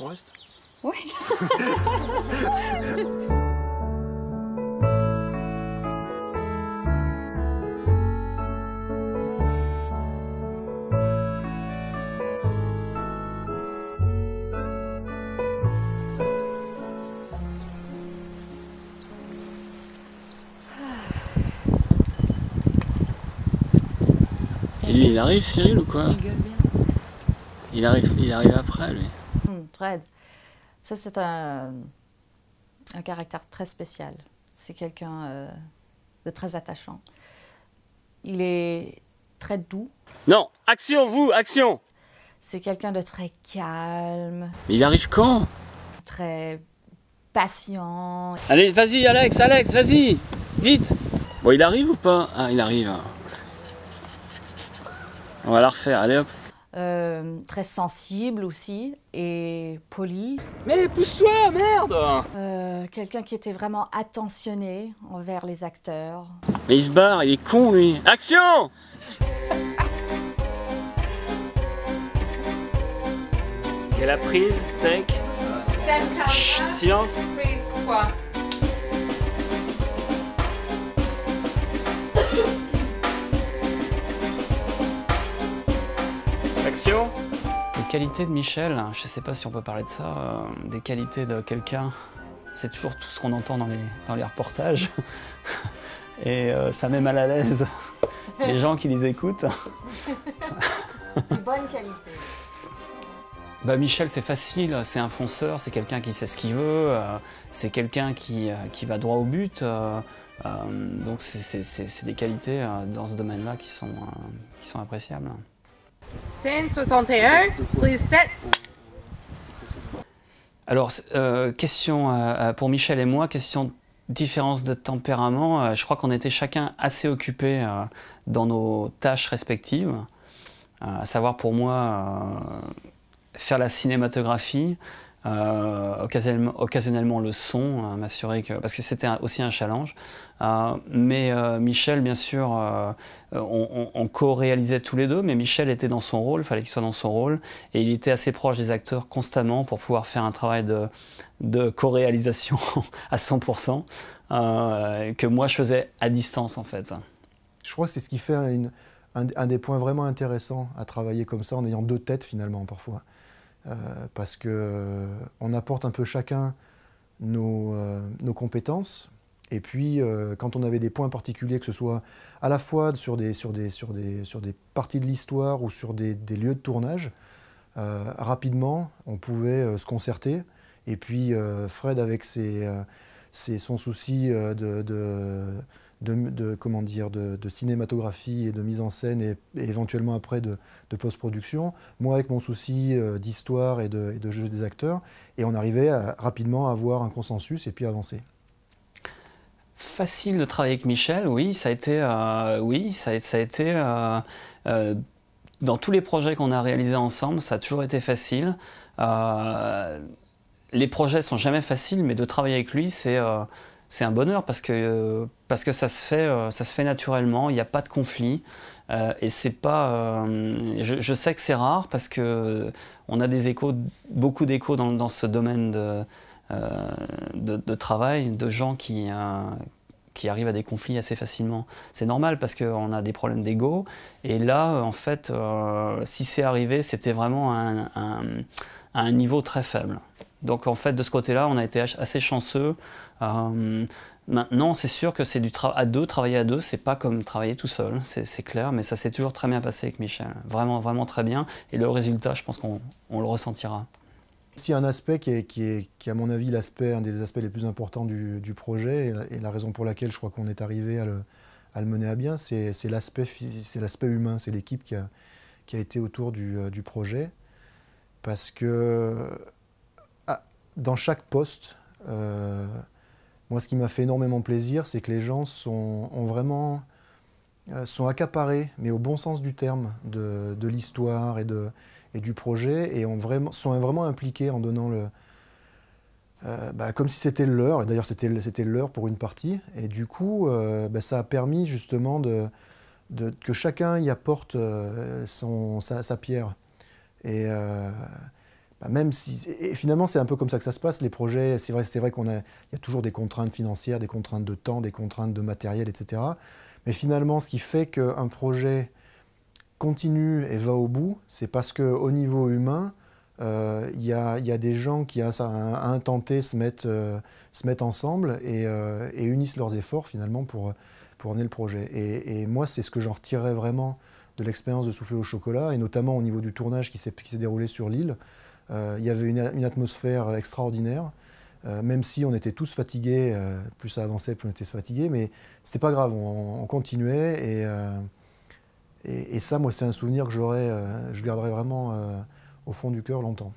On reste? Oui. Et lui, il arrive, Cyril, ou quoi? Il arrive après, lui. Fred, ça c'est un caractère très spécial. C'est quelqu'un de très attachant. Il est très doux. Non, action, vous, action! C'est quelqu'un de très calme, Mais il arrive quand? très patient. Allez, vas-y, Alex, vas-y! Vite! Bon, il arrive ou pas? Ah, il arrive. On va la refaire, allez hop. Très sensible aussi et poli. Mais pousse-toi, merde! Quelqu'un qui était vraiment attentionné envers les acteurs. Mais il se barre, il est con, lui. Action! Et la prise, take. Chut, silence. Prise 3. Action. Les qualités de Michel, je sais pas si on peut parler de ça, des qualités de quelqu'un, c'est toujours tout ce qu'on entend dans les reportages. Et ça met mal à l'aise les gens qui les écoutent. Bonne qualité. Bah Michel, c'est facile, c'est un fonceur, c'est quelqu'un qui sait ce qu'il veut, c'est quelqu'un qui va droit au but. Donc c'est des qualités dans ce domaine-là qui sont appréciables. Scène 61, please set. Alors, question pour Michel et moi, question de différence de tempérament. Je crois qu'on était chacun assez occupés dans nos tâches respectives. À savoir pour moi, faire la cinématographie, occasionnellement le son, m'assurer que... Parce que c'était aussi un challenge. Mais Michel, bien sûr, on co-réalisait tous les deux, mais Michel était dans son rôle, il fallait qu'il soit dans son rôle, et il était assez proche des acteurs constamment pour pouvoir faire un travail de co-réalisation à 100%, que moi je faisais à distance en fait. Je crois que c'est ce qui fait un des points vraiment intéressants à travailler comme ça, en ayant deux têtes finalement parfois. Parce qu'on apporte un peu chacun nos compétences. Et puis, quand on avait des points particuliers, que ce soit à la fois sur des parties de l'histoire ou sur des lieux de tournage, rapidement, on pouvait se concerter. Et puis, Fred, avec son souci de cinématographie et de mise en scène et éventuellement après de post-production, moi avec mon souci d'histoire et de jeu des acteurs, et on arrivait rapidement à avoir un consensus et puis avancer. Facile de travailler avec Michel, oui, ça a été, dans tous les projets qu'on a réalisés ensemble, ça a toujours été facile. Les projets sont jamais faciles, mais de travailler avec lui, c'est un bonheur parce que ça se fait naturellement, il n'y a pas de conflit. Et c'est pas, je sais que c'est rare parce que on a beaucoup d'échos dans ce domaine de travail, de gens qui arrivent à des conflits assez facilement. C'est normal parce qu'on a des problèmes d'ego. Et là, en fait, si c'est arrivé, c'était vraiment à un niveau très faible. Donc en fait, de ce côté-là, on a été assez chanceux. Maintenant, c'est sûr que c'est travailler à deux, c'est pas comme travailler tout seul, c'est clair, mais ça s'est toujours très bien passé avec Michel. Vraiment, vraiment très bien. Et le résultat, je pense qu'on le ressentira. S'il y a un aspect qui est à mon avis un des aspects les plus importants du projet, et la raison pour laquelle je crois qu'on est arrivé à le mener à bien, c'est l'aspect humain, c'est l'équipe qui a été autour du projet. Parce que dans chaque poste, moi ce qui m'a fait énormément plaisir, c'est que les gens sont accaparés, mais au bon sens du terme, de l'histoire et et du projet et sont vraiment impliqués en donnant comme si c'était le leur, et d'ailleurs c'était le leur pour une partie, et du coup ça a permis justement que chacun y apporte sa pierre. Et même si, et finalement c'est un peu comme ça que ça se passe, les projets, c'est vrai qu'il y a toujours des contraintes financières, des contraintes de temps, des contraintes de matériel, etc. Mais finalement ce qui fait qu'un projet continue et va au bout, c'est parce qu'au niveau humain, il y a des gens qui, à un temps T, se mettent ensemble et unissent leurs efforts finalement pour mener le projet. Et moi, c'est ce que j'en retirerais vraiment de l'expérience de Souffler au chocolat, et notamment au niveau du tournage qui s'est déroulé sur l'île. Il y avait une atmosphère extraordinaire, même si on était tous fatigués, plus ça avançait, plus on était fatigués, mais c'était pas grave, on continuait, et ça, moi, c'est un souvenir que je garderai vraiment au fond du cœur longtemps.